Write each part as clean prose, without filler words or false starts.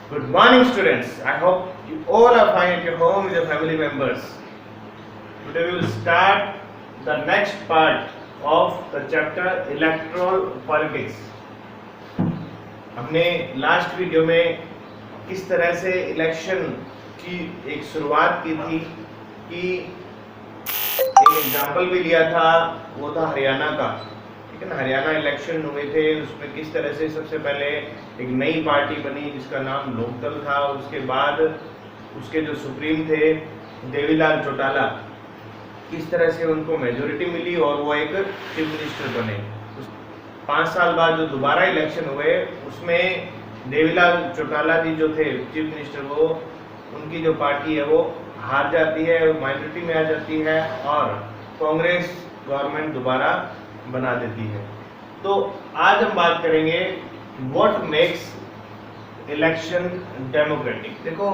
Good morning, students. I hope you all are fine at your home with your family members. Today we will start the next part of the chapter Electoral Politics. हमने last video में किस तरह से election की एक शुरुआत की थी कि एक एग्जाम्पल भी लिया था, वो था हरियाणा का। ठीक है ना, हरियाणा इलेक्शन हुए थे, उसमें किस तरह से सबसे पहले एक नई पार्टी बनी जिसका नाम लोकदल था, और उसके बाद उसके जो सुप्रीम थे देवीलाल चौटाला, किस तरह से उनको मेजोरिटी मिली और वो एक चीफ मिनिस्टर बने। 5 साल बाद जो दोबारा इलेक्शन हुए उसमें देवीलाल चौटाला जी जो थे चीफ मिनिस्टर, वो उनकी जो पार्टी है वो हार जाती है, माइनॉरिटी में आ जाती है और कांग्रेस गवर्नमेंट दोबारा बना देती है। तो आज हम बात करेंगे व्हाट मेक्स इलेक्शन डेमोक्रेटिक। देखो,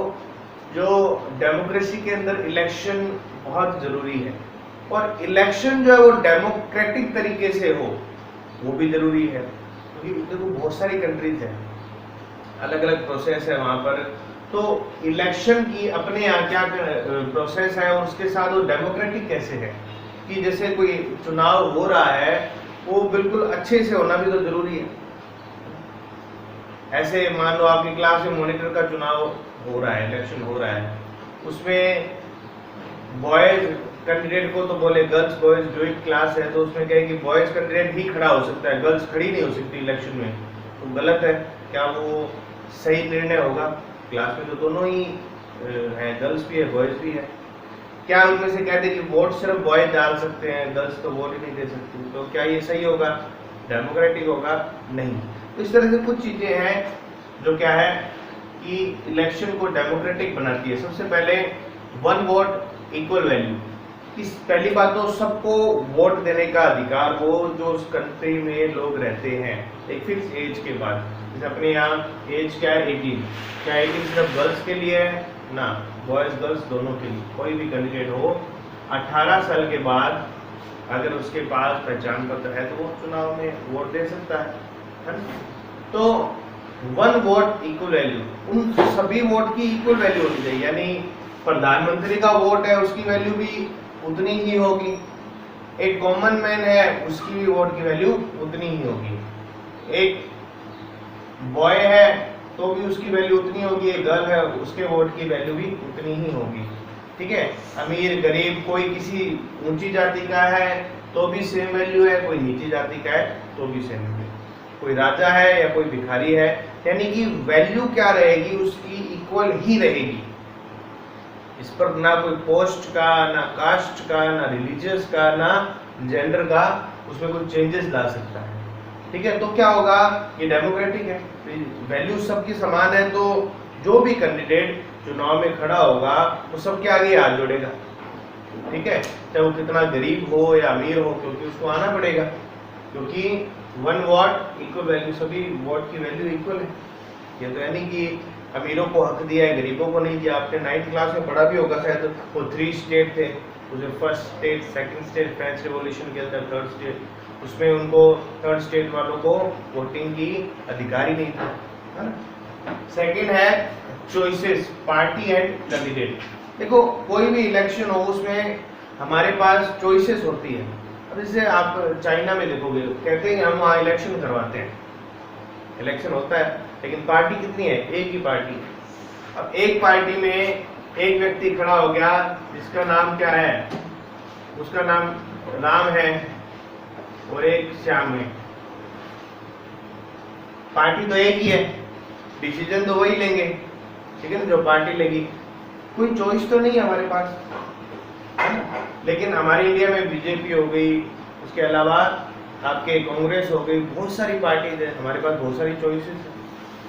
जो डेमोक्रेसी के अंदर इलेक्शन बहुत जरूरी है, और इलेक्शन जो है वो डेमोक्रेटिक तरीके से हो वो भी जरूरी है, क्योंकि देखो बहुत सारी कंट्रीज है, अलग अलग प्रोसेस है वहां पर। तो इलेक्शन की अपने यहाँ क्या प्रोसेस है और उसके साथ वो डेमोक्रेटिक कैसे है कि जैसे कोई चुनाव हो रहा है वो बिल्कुल अच्छे से होना भी तो जरूरी है। ऐसे मान लो आपकी क्लास में मॉनिटर का चुनाव हो रहा है, इलेक्शन हो रहा है, उसमें बॉयज कैंडिडेट को तो बोले गर्ल्स बॉयज जो एक क्लास है, तो उसमें कहे कि बॉयज कैंडिडेट ही खड़ा हो सकता है, गर्ल्स खड़ी नहीं हो सकती इलेक्शन में, तो गलत है। क्या वो सही निर्णय होगा? क्लास में तो दोनों ही हैं, गर्ल्स भी है बॉयज भी है। क्या उनमें से कहते कि वोट सिर्फ बॉयज डाल सकते हैं, गर्ल्स तो वोट ही नहीं दे सकती, तो क्या ये सही होगा, डेमोक्रेटिक होगा? नहीं। तो इस तरह से कुछ चीजें हैं जो क्या है कि इलेक्शन को डेमोक्रेटिक बनाती है। सबसे पहले वन वोट इक्वल वैल्यू। इस पहली बात तो सबको वोट देने का अधिकार हो जो उस कंट्री में लोग रहते हैं एक फिक्स एज के बाद। जैसे अपने यहाँ एज क्या है 18। क्या 18 सिर्फ गर्ल्स के लिए है? ना, बॉयज गर्ल्स दोनों के लिए। कोई भी कैंडिडेट हो 18 साल के बाद अगर उसके पास पहचान पत्र है तो वो चुनाव में वोट दे सकता है ना? तो वन वोट इक्वल वैल्यू, उन सभी वोट की इक्वल वैल्यू होनी चाहिए, यानी प्रधानमंत्री का वोट है उसकी वैल्यू भी उतनी ही होगी, एक कॉमन मैन है उसकी भी वोट की वैल्यू उतनी ही होगी, एक बॉय है तो भी उसकी वैल्यू उतनी होगी, एक गर्ल है उसके वोट की वैल्यू भी उतनी ही होगी। ठीक है, अमीर गरीब कोई किसी ऊंची जाति का है तो भी सेम वैल्यू है, कोई नीची जाति का है तो भी सेम वैल्यू, कोई राजा है या कोई भिखारी है, यानी कि वैल्यू क्या रहेगी उसकी इक्वल ही रहेगी। इस पर ना कोई पोस्ट का, ना कास्ट का, ना रिलीजियस का, ना जेंडर का उसमें कोई चेंजेस ला सकता है। ठीक है, तो क्या होगा, ये डेमोक्रेटिक है, वैल्यू सबकी समान है, तो जो भी कैंडिडेट चुनाव में खड़ा होगा वो सबके आगे हाथ जोड़ेगा। ठीक है, चाहे वो कितना गरीब हो या अमीर हो, क्योंकि उसको आना पड़ेगा, क्योंकि वन वोट इक्वल वैल्यू, सभी वोट की वैल्यू इक्वल है। ये तो यानी कि अमीरों को हक दिया है, गरीबों को नहीं दिया। आपने 9th क्लास में पढ़ा भी होगा शायद, वो 3 स्टेट थे, उसे first state, second state French revolution के अंदर, थर्ड स्टेट, उसमें उनको थर्ड स्टेट वालों को वोटिंग की अधिकार ही नहीं था। सेकंड है चॉइसेस, पार्टी एंड कैंडिडेट। देखो, कोई भी इलेक्शन हो उसमें हमारे पास चॉइसेस होती है। अब जैसे आप चाइना में देखोगे, कहते हैं हम वहाँ इलेक्शन करवाते हैं, इलेक्शन होता है लेकिन पार्टी कितनी है? एक ही पार्टी। अब एक पार्टी में एक व्यक्ति खड़ा हो गया जिसका नाम क्या है, उसका नाम राम है और एक श्याम है, पार्टी तो एक ही है, डिसीजन तो वही लेंगे, ठीक है ना, जो पार्टी लेगी। कोई चॉइस तो नहीं है हमारे पास, है ना? लेकिन हमारे इंडिया में बीजेपी हो गई, उसके अलावा आपके कांग्रेस हो गई, बहुत सारी पार्टीज है, हमारे पास बहुत सारी चॉइसेस है,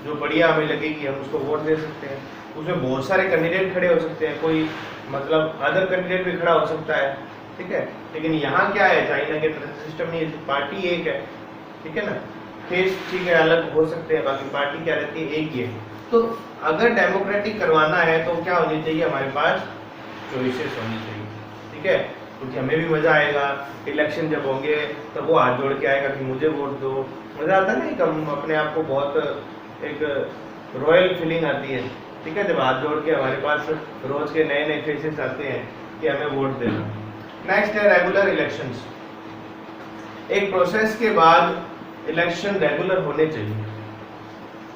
जो बढ़िया हमें लगेगी हम उसको वोट दे सकते हैं। उसमें बहुत सारे कैंडिडेट खड़े हो सकते हैं, कोई मतलब अदर कैंडिडेट भी खड़ा हो सकता है। ठीक है, लेकिन यहाँ क्या है, चाइना के सिस्टम नहीं है, पार्टी एक है। ठीक है ना, फेस ठीक है अलग हो सकते हैं, बाकी पार्टी क्या रहती है, एक ही है। तो अगर डेमोक्रेटिक करवाना है तो क्या होनी चाहिए, हमारे पास चॉइसेस होनी चाहिए। ठीक है, क्योंकि हमें भी मजा आएगा, इलेक्शन जब होंगे तो वो हाथ जोड़ के आएगा कि मुझे वोट दो। मजा आता है ना, हम अपने आप को बहुत एक रॉयल फीलिंग आती है, ठीक है, जब हाथ जोड़ के हमारे पास रोज के नए नए फेसेस आते हैं कि हमें वोट देना। नेक्स्ट है रेगुलर इलेक्शंस। एक प्रोसेस के बाद इलेक्शन रेगुलर होने चाहिए,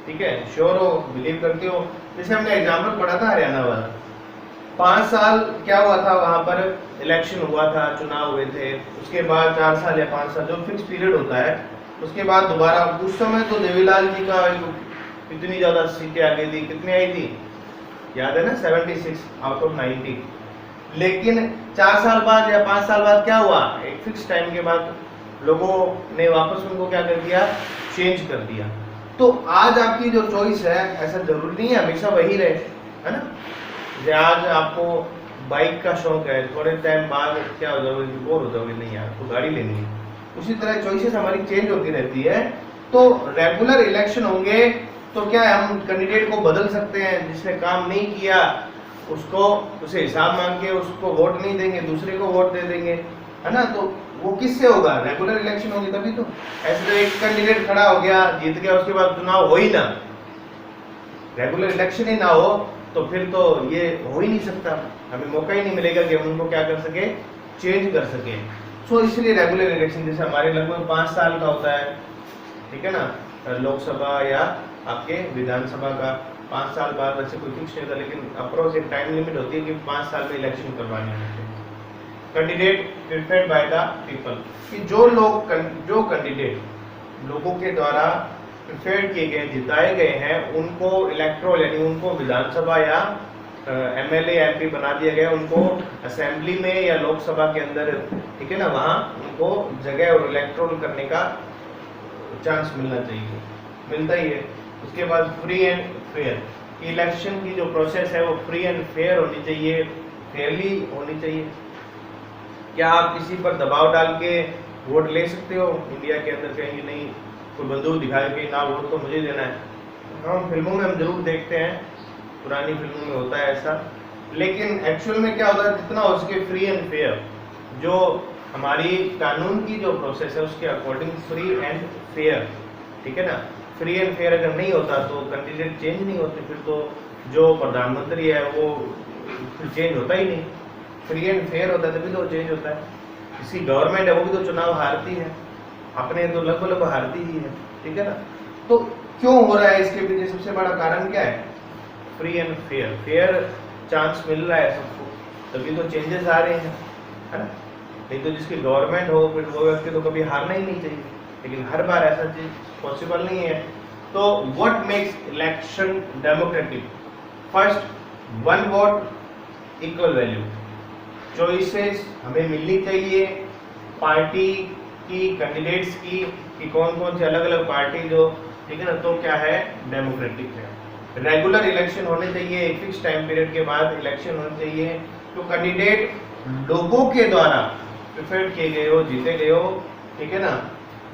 ठीक है, श्योर हो, बिलीव करते हो। जैसे हमने एग्जाम्पल पढ़ा था हरियाणा वाला, 5 साल क्या हुआ था वहां पर, इलेक्शन हुआ था, चुनाव हुए थे, उसके बाद 4 साल या 5 साल जो फिक्स पीरियड होता है, उसके बाद दोबारा। उस समय तो देवीलाल जी का इतनी ज्यादा सीटें आ गई थी, कितनी आई थी याद है ना, 76 आउट ऑफ 90। लेकिन 4 साल बाद या 5 साल बाद क्या हुआ, एक फिक्स टाइम के बाद लोगों ने वापस उनको क्या कर दिया, चेंज कर दिया। तो आज आपकी जो चॉइस है, ऐसा जरूरी नहीं है हमेशा वही रहे, है ना। जैसे आज आपको बाइक का शौक है, थोड़े टाइम बाद क्या हो जाओगे, बोर हो जाओगे, नहीं यार तो गाड़ी लेनी है। उसी तरह चॉइसेस हमारी चेंज होती रहती है। तो रेगुलर इलेक्शन होंगे तो क्या है, हम कैंडिडेट को बदल सकते हैं, जिसने काम नहीं किया उसको, उसे हिसाब मांग के उसको वोट नहीं देंगे, दूसरे को वोट दे देंगे, है ना। तो वो किससे होगा, रेगुलर इलेक्शन होगी तभी तो। ऐसे तो एक कैंडिडेट खड़ा हो गया, जीत गया, उसके बाद चुनाव हो ही ना, रेगुलर इलेक्शन ही ना हो, तो फिर तो ये हो ही नहीं सकता, हमें मौका ही नहीं मिलेगा कि हम उनको क्या कर सके, चेंज कर सके। सो इसलिए रेगुलर इलेक्शन जैसे हमारे लगभग 5 साल का होता है, ठीक है ना, लोकसभा या आपके विधानसभा का 5 साल बाद, वैसे कोई फिक्स नहीं होता, लेकिन अप्रोच एक टाइम लिमिट होती है कि 5 साल में इलेक्शन करवाने होते हैं। Candidate preferred by the people, कि जो कैंडिडेट लोगों के द्वारा प्रिफर्ड किए गए, जिताए गए हैं, उनको इलेक्ट्रोल यानी उनको विधानसभा या एमएलए एमपी बना दिया गया, उनको असेंबली में या लोकसभा के अंदर, ठीक है ना, वहां उनको जगह और इलेक्ट्रोल करने का चांस मिलना चाहिए, मिलता ही है। उसके बाद फ्री एंड फेयर, इलेक्शन की जो प्रोसेस है वो फ्री एंड फेयर होनी चाहिए, फेयरली होनी चाहिए। क्या आप किसी पर दबाव डाल के वोट ले सकते हो इंडिया के अंदर, कहेंगे नहीं, कोई बंदूक दिखाए कि ना वोट तो मुझे देना है। हम फिल्मों में हम जरूर देखते हैं, पुरानी फिल्मों में होता है ऐसा, लेकिन एक्चुअल में क्या होता है, जितना हो सके फ्री एंड फेयर, जो हमारी कानून की जो प्रोसेस है उसके अकॉर्डिंग फ्री एंड फेयर, ठीक है ना। फ्री एंड फेयर अगर नहीं होता तो कैंडिडेट चेंज नहीं होते, फिर तो जो प्रधानमंत्री है वो फिर चेंज होता ही नहीं। फ्री एंड फेयर होता है तभी तो चेंज होता है। किसी गवर्नमेंट है वो भी तो चुनाव हारती है, अपने तो लगभग हारती ही है, ठीक है ना। तो क्यों हो रहा है, इसके पीछे सबसे बड़ा कारण क्या है, free and fair, fair chance मिल रहा है सबको, तभी तो चेंजेस आ रहे हैं, है ना। नहीं तो जिसकी गवर्नमेंट हो फिर वो व्यक्ति तो कभी हारना ही नहीं चाहिए, लेकिन हर बार ऐसा चीज पॉसिबल नहीं है। तो what makes election democratic, first, one vote equal value, choices हमें मिलनी चाहिए पार्टी की, कैंडिडेट्स की, कि कौन कौन से अलग अलग पार्टी जो, ठीक है ना, तो क्या है, डेमोक्रेटिक है। रेगुलर इलेक्शन होने चाहिए, एक फिक्स टाइम पीरियड के बाद इलेक्शन होने चाहिए, तो कैंडिडेट लोगों के द्वारा प्रिफर्ड किए गए हो, जीते गए हो, ठीक है ना,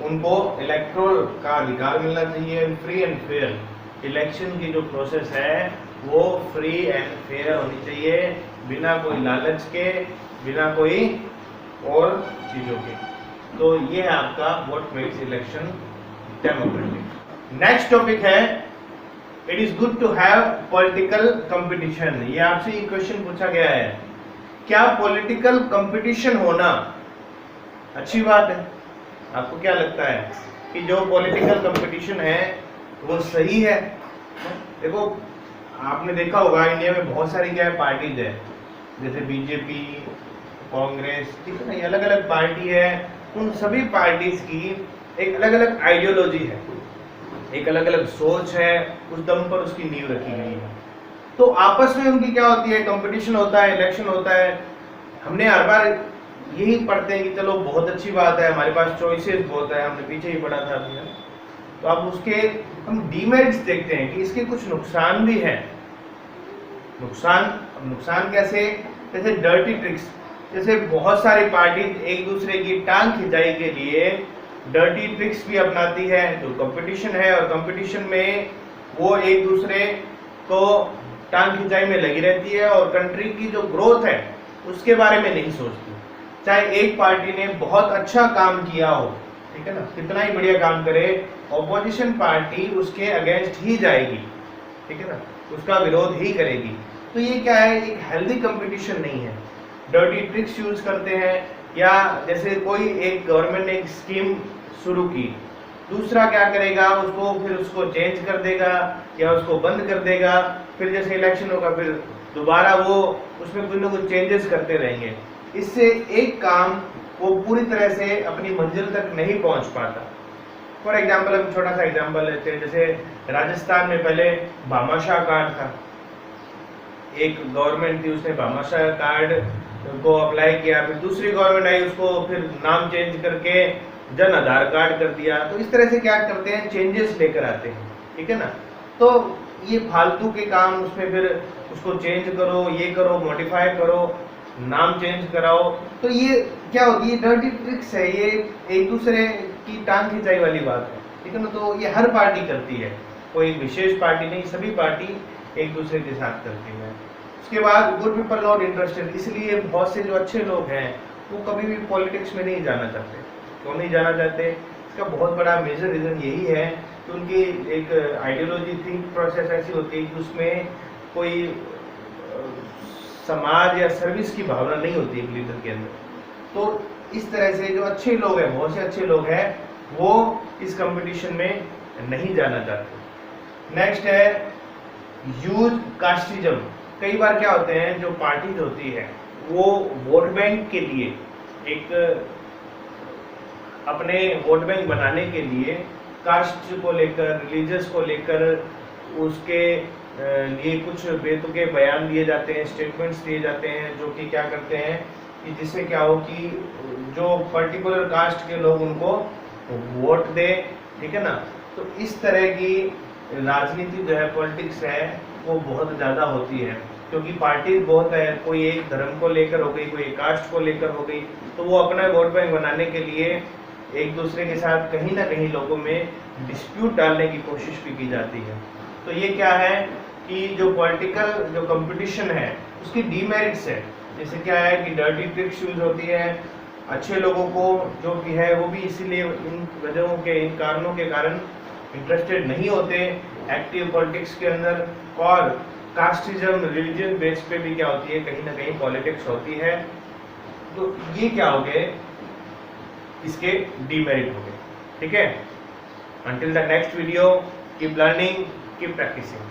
उनको इलेक्टोरल का अधिकार मिलना चाहिए। फ्री एंड फेयर, इलेक्शन की जो प्रोसेस है वो फ्री एंड फेयर होनी चाहिए, बिना कोई लालच के, बिना कोई और चीजों के। तो ये है आपका what makes election democratic. Next topic है, it is good to have political competition. ये आपसे ये क्वेश्चन पूछा गया है, क्या पॉलिटिकल कंपटीशन होना अच्छी बात है? आपको क्या लगता है कि जो पॉलिटिकल कंपटीशन है वो सही है? देखो, आपने देखा होगा इंडिया में बहुत सारी क्या है पार्टीज है, जैसे बीजेपी, कांग्रेस, ठीक है ना, ये अलग अलग पार्टी है। उन सभी पार्टीज की एक अलग अलग आइडियोलॉजी है, एक अलग अलग सोच है, उस दम पर उसकी नींव रखी गई है। तो आपस में उनकी क्या होती है, कंपटीशन होता है, इलेक्शन होता है। हमने हर बार यही पढ़ते हैं कि चलो बहुत अच्छी बात है, हमारे पास चॉइसेस बहुत है, हमने पीछे ही पढ़ा था अभी। तो अब उसके हम डीमेरिट्स देखते हैं कि इसके कुछ नुकसान भी हैं। नुकसान कैसे? जैसे डर्टी ट्रिक्स, जैसे बहुत सारी पार्टी एक दूसरे की टांग खिंचाई के लिए डर्टी ट्रिक्स भी अपनाती है। जो कंपटीशन है और कंपटीशन में वो एक दूसरे को टांग खिंचाई में लगी रहती है और कंट्री की जो ग्रोथ है उसके बारे में नहीं सोचती। चाहे एक पार्टी ने बहुत अच्छा काम किया हो, ठीक है ना, कितना ही बढ़िया काम करे, ऑपोजिशन पार्टी उसके अगेंस्ट ही जाएगी, ठीक है ना, उसका विरोध ही करेगी। तो ये क्या है, एक हेल्दी कंपटीशन नहीं है। डर्टी ट्रिक्स यूज करते हैं, या जैसे कोई एक गवर्नमेंट ने एक स्कीम शुरू की, दूसरा क्या करेगा, उसको फिर उसको चेंज कर देगा या उसको बंद कर देगा, फिर जैसे इलेक्शन होगा फिर दोबारा वो उसमें कुछ ना कुछ चेंजेस करते रहेंगे। इससे एक काम वो पूरी तरह से अपनी मंजिल तक नहीं पहुंच पाता। फॉर एग्जाम्पल, हम छोटा सा एग्जाम्पल लेते हैं, जैसे राजस्थान में पहले भामाशाह कार्ड था, एक गवर्नमेंट थी, उसने भामाशाह कार्ड को अप्लाई किया, फिर दूसरी गवर्नमेंट आई, उसको फिर नाम चेंज करके जन आधार कार्ड कर दिया। तो इस तरह से क्या करते हैं, चेंजेस लेकर आते हैं, ठीक है ना। तो ये फालतू के काम, उसमें फिर उसको चेंज करो, ये करो, मॉडिफाई करो, नाम चेंज कराओ, तो ये क्या होती है, डर्टी ट्रिक्स है, ये एक दूसरे की टांग खिंचाई वाली बात है, ठीक है ना। तो ये हर पार्टी करती है, कोई विशेष पार्टी नहीं, सभी पार्टी एक दूसरे के साथ करती है। उसके बाद गुड पीपल नॉट इंटरेस्टेड, इसलिए बहुत से जो अच्छे लोग हैं वो कभी भी पॉलिटिक्स में नहीं जाना चाहते। क्यों नहीं जाना चाहते, इसका बहुत बड़ा मेजर रीजन यही है कि उनकी एक आइडियोलॉजी, थिंक प्रोसेस ऐसी होती है कि उसमें कोई समाज या सर्विस की भावना नहीं होती है लीडर के अंदर। तो इस तरह से जो अच्छे लोग हैं, बहुत से अच्छे लोग हैं, वो इस कंपटीशन में नहीं जाना चाहते। नेक्स्ट है यूज कास्टिज्म। कई बार क्या होते हैं, जो पार्टीज होती है वो वोट बैंक के लिए, एक अपने वोट बैंक बनाने के लिए कास्ट को लेकर, रिलीजियस को लेकर उसके लिए कुछ बेतुके बयान दिए जाते हैं, स्टेटमेंट्स दिए जाते हैं, जो कि क्या करते हैं कि जिससे क्या हो कि जो पर्टिकुलर कास्ट के लोग उनको वोट दे, ठीक है ना। तो इस तरह की राजनीति जो है, पॉलिटिक्स है, वो बहुत ज़्यादा होती है, क्योंकि पार्टी बहुत है, कोई एक धर्म को लेकर हो गई, कोई एक कास्ट को लेकर हो गई, तो वो अपना वोट बैंक बनाने के लिए एक दूसरे के साथ कहीं ना कहीं लोगों में डिस्प्यूट डालने की कोशिश भी की जाती है। तो ये क्या है कि जो पॉलिटिकल जो कंपटीशन है उसकी डीमेरिट्स है। जैसे क्या है कि डर्टी ट्रिक्स यूज होती है, अच्छे लोगों को जो भी है वो भी इसीलिए इन वजहों के, इन कारणों के कारण इंटरेस्टेड नहीं होते एक्टिव पॉलिटिक्स के अंदर। और कास्टिज्म, रिलीजन बेस पे भी क्या होती है, कहीं ना कहीं पॉलिटिक्स होती है। तो ये क्या हो गए, इसके डीमेरिट हो गए, ठीक है। Until the next video, keep learning, keep practicing.